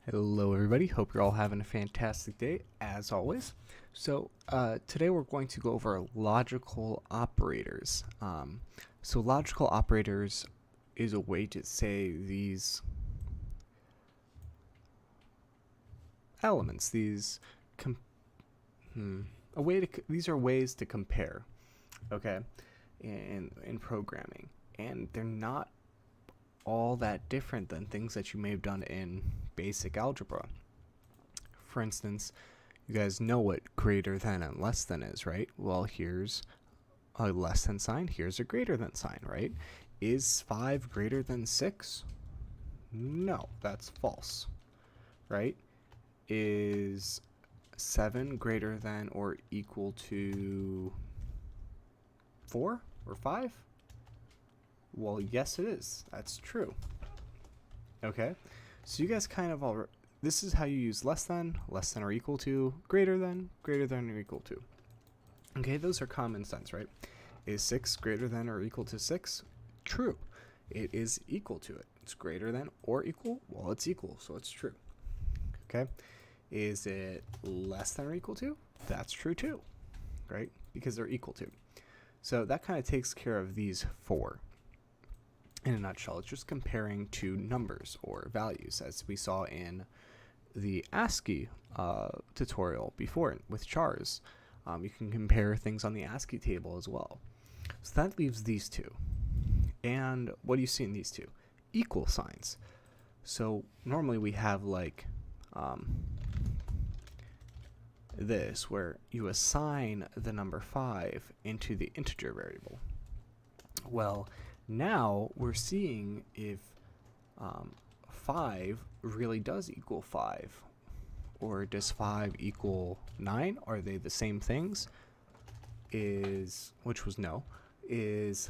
Hello everybody, hope you're all having a fantastic day as always. So today we're going to go over logical operators. So logical operators is a way to say these elements, these these are ways to compare, okay, in programming, and they're not all that different than things that you may have done in basic algebra. For instance, you guys know what greater than and less than is, right? Well, here's a less than sign, here's a greater than sign, right? Is 5 greater than 6? No, that's false, right? Is 7 greater than or equal to 4 or 5? Well, yes, it is. That's true. Okay, so you guys kind of all. This is how you use less than or equal to, greater than or equal to. Okay, those are common sense, right? Is 6 greater than or equal to 6? True. It is equal to it. It's greater than or equal? Well, it's equal, so it's true. Okay, is it less than or equal to? That's true too, right? Because they're equal to. So that kind of takes care of these four. In a nutshell, it's just comparing two numbers or values, as we saw in the ASCII tutorial before with chars. You can compare things on the ASCII table as well. So that leaves these two. And what do you see in these two? Equal signs. So normally we have like this, where you assign the number 5 into the integer variable. Well, now we're seeing if 5 really does equal 5, or does 5 equal 9? Are they the same things? Which was no. Is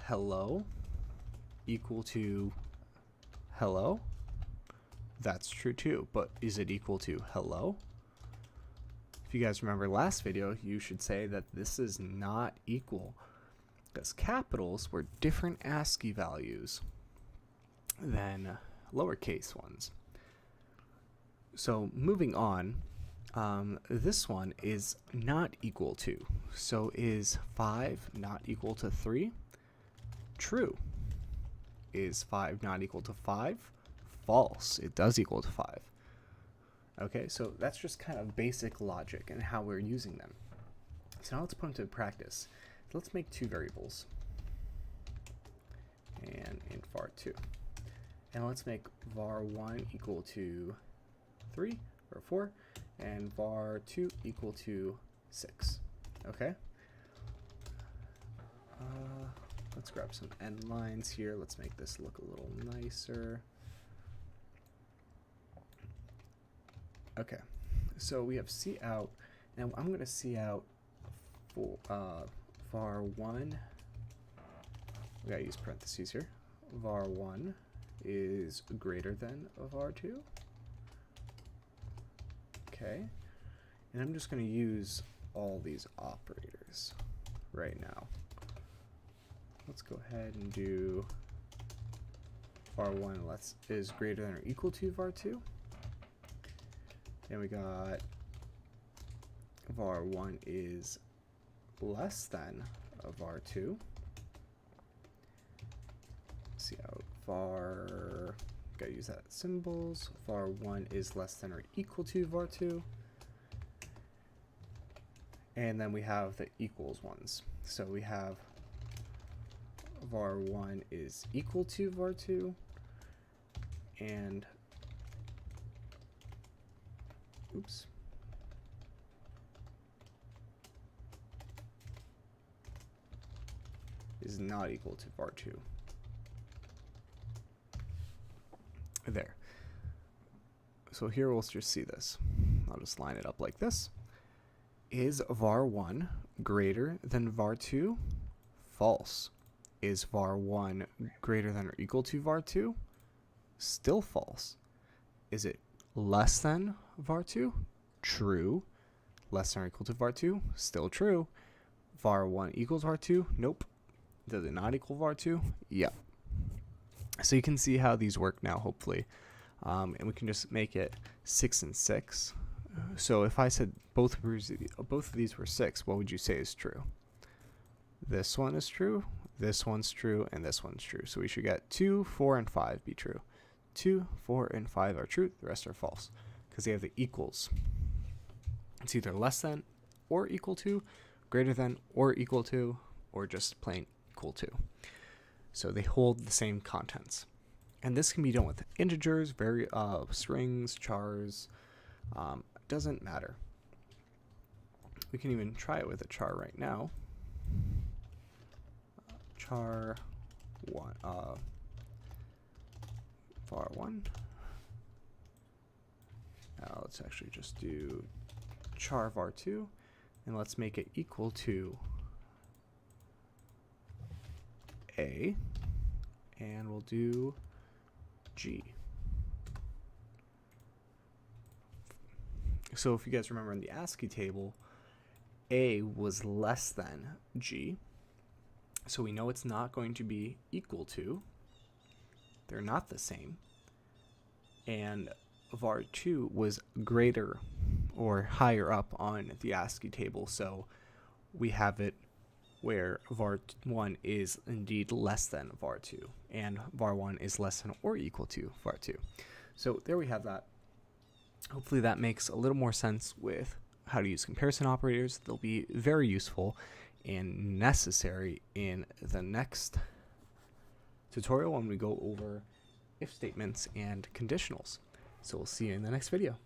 hello equal to hello? That's true too, but is it equal to hello? If you guys remember last video, you should say that this is not equal, because capitals were different ASCII values than lowercase ones. So moving on, this one is not equal to. So is 5 not equal to 3? True. Is 5 not equal to 5? False. It does equal to 5. Okay, so that's just kind of basic logic and how we're using them. So now let's put them to practice. Let's make two variables, and int var2, and let's make var1 equal to 3 or 4 and var2 equal to 6. Okay, let's grab some end lines here. Let's make this look a little nicer. Okay, so we have cout. Now I'm going to cout for var1, we gotta use parentheses here, var1 is greater than var2. Okay, and I'm just going to use all these operators right now. Let's go ahead and do var1 is greater than or equal to var2. And we got var1 is less than var2. See how var, gotta use that symbols. var1 is less than or equal to var2. And then we have the equals ones. So we have var1 is equal to var2, and oops. Is not equal to var2. There. So here we'll just see this. I'll just line it up like this. Is var1 greater than var2? False. Is var1 greater than or equal to var2? Still false. Is it less than var2? True. Less than or equal to var2? Still true. var1 equals var2? Nope. Does it not equal var2? Yeah. So you can see how these work now, hopefully. and we can just make it 6 and 6. So if I said both of these were 6, what would you say is true? This one is true, this one's true, and this one's true. So we should get 2, 4, and 5 be true. 2, 4, and 5 are true, the rest are false, because they have the equals. It's either less than or equal to, greater than or equal to, or just plain equal to. So they hold the same contents. And this can be done with integers, strings, chars, doesn't matter. We can even try it with a char right now. Char one, var1. Now let's actually just do char var2, and let's make it equal to a, and we'll do g. So if you guys remember in the ASCII table, a was less than g, so we know it's not going to be equal to. They're not the same. And var2 was greater or higher up on the ASCII table, so we have it where var1 is indeed less than var2, and var1 is less than or equal to var2. So there we have that. Hopefully that makes a little more sense with how to use comparison operators. They'll be very useful and necessary in the next tutorial when we go over if statements and conditionals. So we'll see you in the next video.